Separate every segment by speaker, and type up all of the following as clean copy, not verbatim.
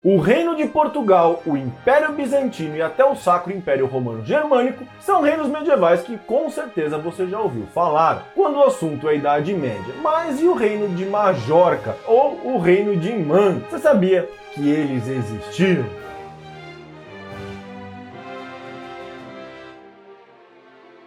Speaker 1: O Reino de Portugal, o Império Bizantino e até o Sacro Império Romano Germânico são reinos medievais que com certeza você já ouviu falar quando o assunto é a Idade Média. Mas e o Reino de Majorca ou o Reino de Man? Você sabia que eles existiram?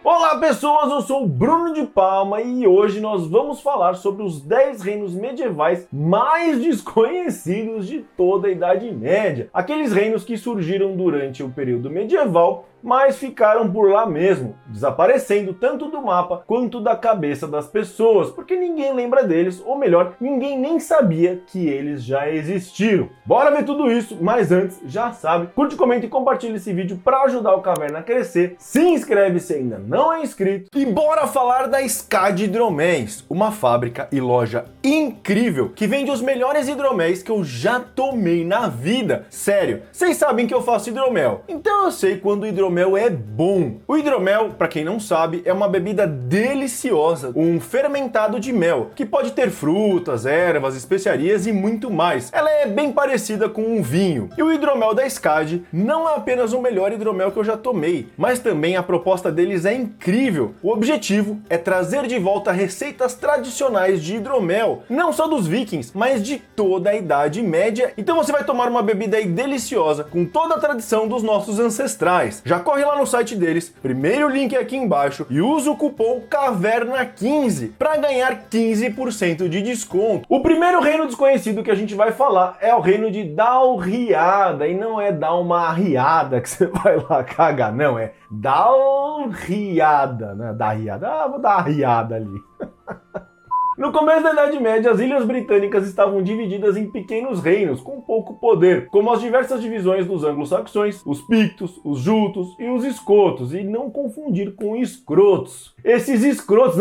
Speaker 1: Olá pessoas, eu sou o Bruno de Palma e hoje nós vamos falar sobre os 10 reinos medievais mais desconhecidos de toda a Idade Média. Aqueles reinos que surgiram durante o período medieval, mas ficaram por lá mesmo, desaparecendo tanto do mapa quanto da cabeça das pessoas, porque ninguém lembra deles, ou melhor, ninguém nem sabia que eles já existiram. Bora ver tudo isso, mas antes, já sabe, curte, comenta e compartilha esse vídeo para ajudar o Caverna a crescer, se inscreve se ainda não é inscrito, e bora falar da SCAD Hidroméis, uma fábrica e loja incrível que vende os melhores hidroméis que eu já tomei na vida. Sério, vocês sabem que eu faço hidromel, então eu sei quando o hidromel é bom. O hidromel, para quem não sabe, é uma bebida deliciosa, um fermentado de mel, que pode ter frutas, ervas, especiarias e muito mais. Ela é bem parecida com um vinho. E o hidromel da SCAD não é apenas o melhor hidromel que eu já tomei, mas também a proposta deles é incrível. O objetivo é trazer de volta receitas tradicionais de hidromel, não só dos vikings, mas de toda a Idade Média. Então você vai tomar uma bebida aí deliciosa, com toda a tradição dos nossos ancestrais. Já corre lá no site deles, primeiro link aqui embaixo, e usa o cupom CAVERNA15 para ganhar 15% de desconto. O primeiro reino desconhecido que a gente vai falar é o reino de Dalriada, e não é dar uma arriada que você vai lá cagar, não, é Dalriada, né? Dalriada, vou dar uma arriada ali. No começo da Idade Média, as ilhas britânicas estavam divididas em pequenos reinos com pouco poder, como as diversas divisões dos anglo-saxões, os pictos, os jutos e os escotos, e não confundir com escrotos. Esses escrotos,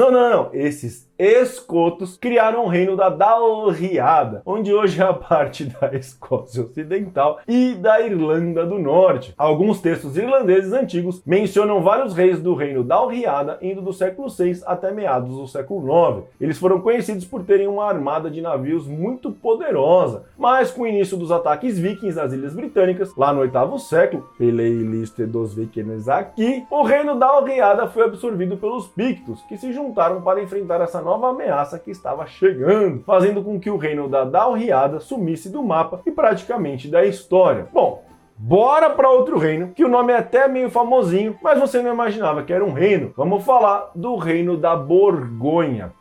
Speaker 1: esses escotos criaram o reino da Dalriada, onde hoje é a parte da Escócia Ocidental e da Irlanda do Norte. Alguns textos irlandeses antigos mencionam vários reis do reino Dalriada indo do século VI até meados do século IX. Eles foram conhecidos por terem uma armada de navios muito poderosa, mas com o início dos ataques vikings às ilhas britânicas, lá no 8º século, playlist dos vikings aqui, o reino Dalriada foi absorvido pelos pictos, que se juntaram para enfrentar essa nova ameaça que estava chegando, fazendo com que o reino da Dalriada sumisse do mapa e praticamente da história. Bom, bora para outro reino, que o nome é até meio famosinho, mas você não imaginava que era um reino. Vamos falar do reino da Borgonha.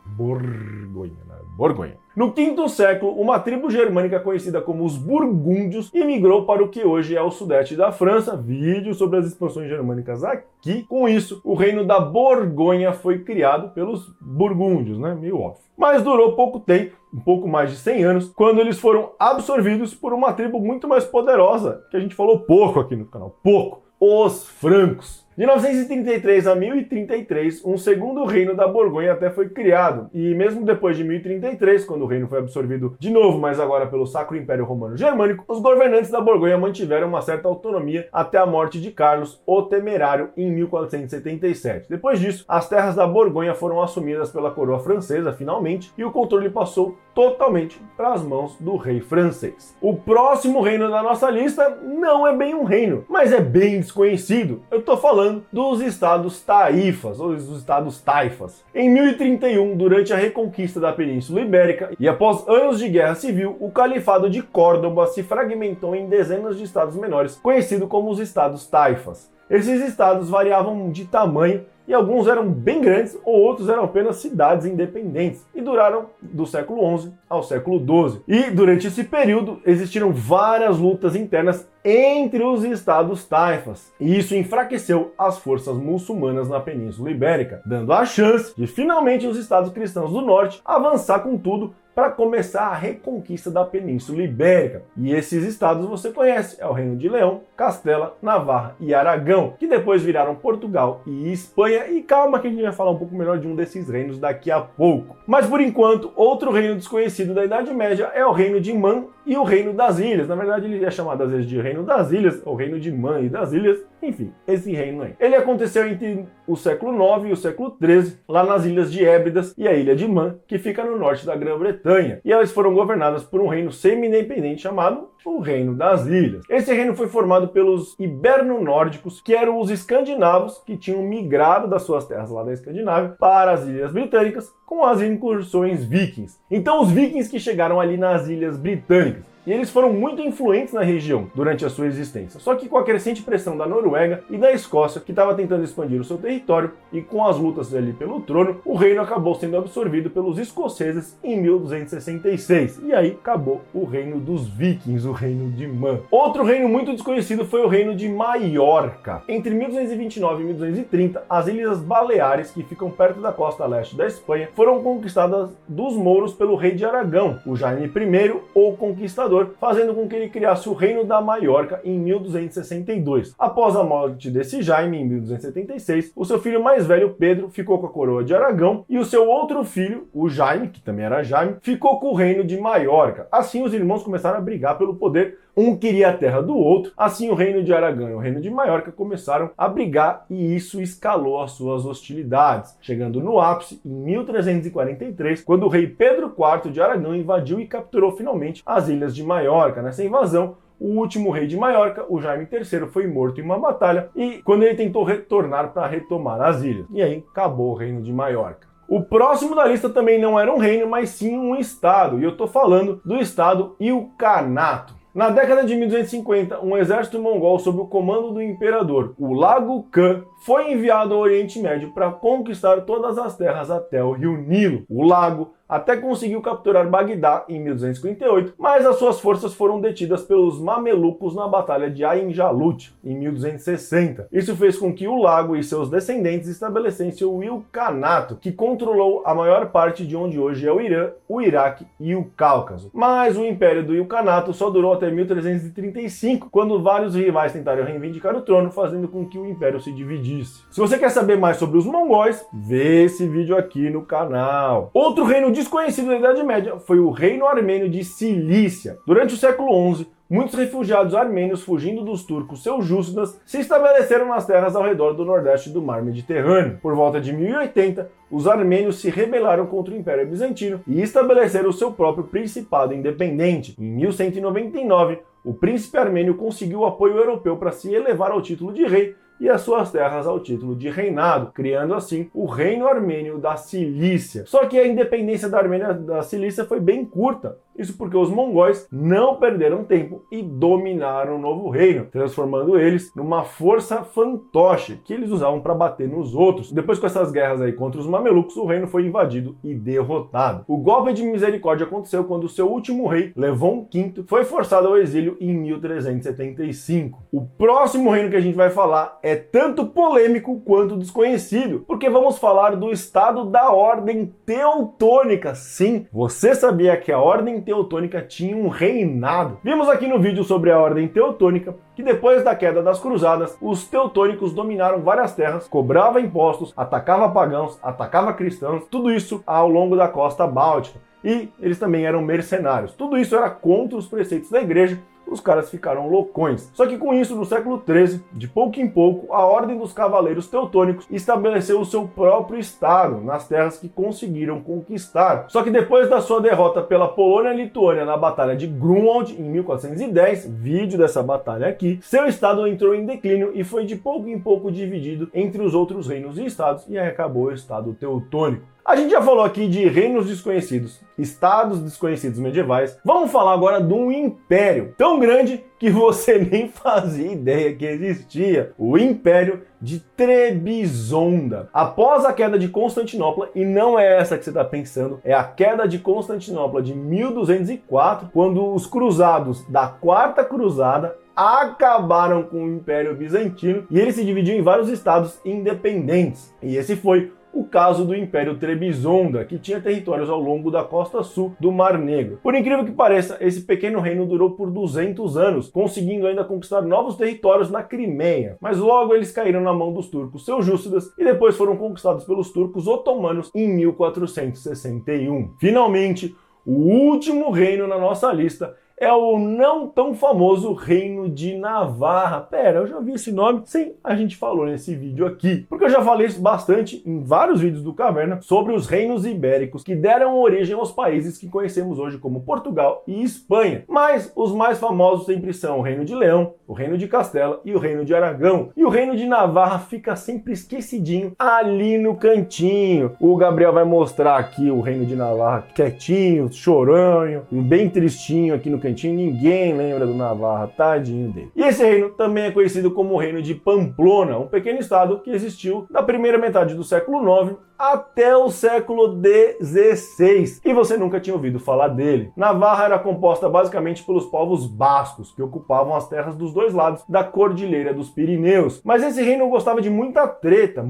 Speaker 1: Borgonha. No 5º século, uma tribo germânica conhecida como os burgúndios imigrou para o que hoje é o sudeste da França. Vídeo sobre as expansões germânicas aqui. Com isso, o reino da Borgonha foi criado pelos burgúndios, né? Meio óbvio. Mas durou pouco tempo, um pouco mais de 100 anos, quando eles foram absorvidos por uma tribo muito mais poderosa, que a gente falou pouco aqui no canal, pouco, os francos. De 933 a 1033, um segundo reino da Borgonha até foi criado, e mesmo depois de 1033, quando o reino foi absorvido de novo, mas agora pelo Sacro Império Romano Germânico, os governantes da Borgonha mantiveram uma certa autonomia até a morte de Carlos o Temerário em 1477. Depois disso, as terras da Borgonha foram assumidas pela coroa francesa finalmente, e o controle passou totalmente para as mãos do rei francês. O próximo reino da nossa lista não é bem um reino, mas é bem desconhecido. Eu tô falando dos estados taifas, ou dos estados taifas. Em 1031, durante a reconquista da Península Ibérica e após anos de guerra civil, o Califado de Córdoba se fragmentou em dezenas de estados menores, conhecido como os estados taifas. Esses estados variavam de tamanho e alguns eram bem grandes ou outros eram apenas cidades independentes e duraram do século XI ao século XII. E durante esse período existiram várias lutas internas entre os estados taifas, e isso enfraqueceu as forças muçulmanas na Península Ibérica, dando a chance de finalmente os estados cristãos do norte avançar com tudo para começar a reconquista da Península Ibérica. E esses estados você conhece, é o Reino de Leão, Castela, Navarra e Aragão, que depois viraram Portugal e Espanha, e calma que a gente vai falar um pouco melhor de um desses reinos daqui a pouco. Mas por enquanto, outro reino desconhecido da Idade Média é o Reino de Man e o Reino das Ilhas. Na verdade ele é chamado às vezes de Reino das Ilhas, ou Reino de Man e das Ilhas, enfim, esse reino aí. Ele aconteceu entre o século IX e o século XIII, lá nas Ilhas de Hébridas e a Ilha de Man, que fica no norte da Grã-Bretanha. Grã-Bretanha, e elas foram governadas por um reino semi-independente chamado o Reino das Ilhas. Esse reino foi formado pelos hiberno-nórdicos, que eram os escandinavos que tinham migrado das suas terras lá da Escandinávia para as Ilhas Britânicas com as incursões vikings. Então os vikings que chegaram ali nas Ilhas Britânicas, e eles foram muito influentes na região durante a sua existência. Só que com a crescente pressão da Noruega e da Escócia, que estava tentando expandir o seu território, e com as lutas ali pelo trono, o reino acabou sendo absorvido pelos escoceses em 1266. E aí acabou o reino dos vikings, o reino de Man. Outro reino muito desconhecido foi o reino de Maiorca. Entre 1229 e 1230, as Ilhas Baleares, que ficam perto da costa leste da Espanha, foram conquistadas dos mouros pelo rei de Aragão, o Jaime I, ou Conquistador, fazendo com que ele criasse o Reino da Maiorca em 1262. Após a morte desse Jaime, em 1276, o seu filho mais velho, Pedro, ficou com a coroa de Aragão, e o seu outro filho, o Jaime, que também era Jaime, ficou com o Reino de Maiorca. Assim, os irmãos começaram a brigar pelo poder, um queria a terra do outro. Assim, o Reino de Aragão e o Reino de Maiorca começaram a brigar, e isso escalou as suas hostilidades, chegando no ápice em 1343, quando o rei Pedro IV de Aragão invadiu e capturou finalmente as Ilhas de Maiorca. Nessa invasão, o último rei de Maiorca, o Jaime III, foi morto em uma batalha, e quando ele tentou retornar para retomar as ilhas. E aí acabou o Reino de Maiorca. O próximo da lista também não era um reino, mas sim um estado, e eu estou falando do estado Ilkhanato. Na década de 1250, um exército mongol sob o comando do imperador Hulagu Khan foi enviado ao Oriente Médio para conquistar todas as terras até o rio Nilo. O Lago até conseguiu capturar Bagdá em 1258, mas as suas forças foram detidas pelos mamelucos na Batalha de Ain Jalut, em 1260. Isso fez com que o Lago e seus descendentes estabelecessem o Ilkhanato, que controlou a maior parte de onde hoje é o Irã, o Iraque e o Cáucaso. Mas o império do Ilkhanato só durou até 1335, quando vários rivais tentaram reivindicar o trono, fazendo com que o império se dividisse. Se você quer saber mais sobre os mongóis, vê esse vídeo aqui no canal. Outro reino desconhecido da Idade Média foi o Reino Armênio de Cilícia. Durante o século XI, muitos refugiados armênios fugindo dos turcos seljúcidas se estabeleceram nas terras ao redor do nordeste do mar Mediterrâneo. Por volta de 1080, os armênios se rebelaram contra o Império Bizantino e estabeleceram o seu próprio principado independente. Em 1199, o príncipe armênio conseguiu o apoio europeu para se elevar ao título de rei e as suas terras ao título de reinado, criando assim o Reino Armênio da Cilícia. Só que a independência da Armênia da Cilícia foi bem curta. Isso porque os mongóis não perderam tempo e dominaram o novo reino, transformando eles numa força fantoche que eles usavam para bater nos outros. Depois, com essas guerras aí contra os mamelucos, o reino foi invadido e derrotado. O golpe de misericórdia aconteceu quando o seu último rei, Levon V, foi forçado ao exílio em 1375. O próximo reino que a gente vai falar é tanto polêmico quanto desconhecido, porque vamos falar do estado da Ordem Teutônica. Sim, você sabia que a Ordem Teutônica tinha um reinado? Vimos aqui no vídeo sobre a Ordem Teutônica que depois da queda das cruzadas, os teutônicos dominaram várias terras, cobrava impostos, atacava pagãos, atacava cristãos, tudo isso ao longo da costa báltica. E eles também eram mercenários. Tudo isso era contra os preceitos da igreja. Os caras ficaram loucões. Só que com isso, no século XIII, de pouco em pouco, a Ordem dos Cavaleiros Teutônicos estabeleceu o seu próprio estado nas terras que conseguiram conquistar. Só que depois da sua derrota pela Polônia e Lituânia na Batalha de Grunwald, em 1410, vídeo dessa batalha aqui, seu estado entrou em declínio e foi de pouco em pouco dividido entre os outros reinos e estados, e aí acabou o estado teutônico. A gente já falou aqui de reinos desconhecidos, estados desconhecidos medievais. Vamos falar agora de um império tão grande que você nem fazia ideia que existia. O Império de Trebisonda. Após a queda de Constantinopla, e não é essa que você está pensando, é a queda de Constantinopla de 1204, quando os cruzados da Quarta Cruzada acabaram com o Império Bizantino e ele se dividiu em vários estados independentes. E esse foi o caso do Império Trebisonda, que tinha territórios ao longo da costa sul do Mar Negro. Por incrível que pareça, esse pequeno reino durou por 200 anos, conseguindo ainda conquistar novos territórios na Crimeia. Mas logo eles caíram na mão dos turcos seljúcidas e depois foram conquistados pelos turcos otomanos em 1461. Finalmente, o último reino na nossa lista é o não tão famoso Reino de Navarra. Pera, eu já vi esse nome, sim, a gente falou nesse vídeo aqui, porque eu já falei isso bastante em vários vídeos do Caverna sobre os reinos ibéricos que deram origem aos países que conhecemos hoje como Portugal e Espanha. Mas os mais famosos sempre são o Reino de Leão, o Reino de Castela e o Reino de Aragão. E o Reino de Navarra fica sempre esquecidinho ali no cantinho. O Gabriel vai mostrar aqui o Reino de Navarra quietinho, choranho, bem tristinho aqui no cantinho. Ninguém lembra do Navarra, tadinho dele. E esse reino também é conhecido como o Reino de Pamplona, um pequeno estado que existiu da primeira metade do século IX até o século XVI, e você nunca tinha ouvido falar dele. Navarra era composta basicamente pelos povos bascos, que ocupavam as terras dos dois lados da Cordilheira dos Pirineus. Mas esse reino gostava de muita treta,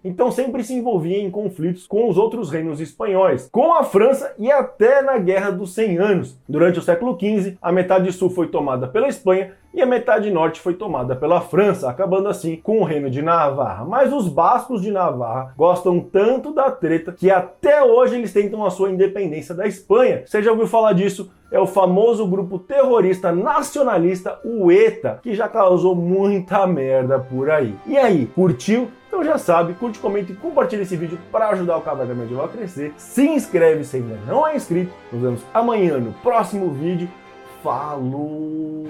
Speaker 1: então sempre se envolvia em conflitos com os outros reinos espanhóis, com a França e até na Guerra dos 100 Anos. Durante o século XV, a metade sul foi tomada pela Espanha e a metade norte foi tomada pela França, acabando assim com o Reino de Navarra. Mas os bascos de Navarra gostam tanto da treta que até hoje eles tentam a sua independência da Espanha. Você já ouviu falar disso? É o famoso grupo terrorista nacionalista, o ETA, que já causou muita merda por aí. E aí, curtiu? Então já sabe, curte, comenta e compartilha esse vídeo para ajudar o Caverna Medieval a crescer. Se inscreve se ainda não é inscrito. Nos vemos amanhã no próximo vídeo. Falou!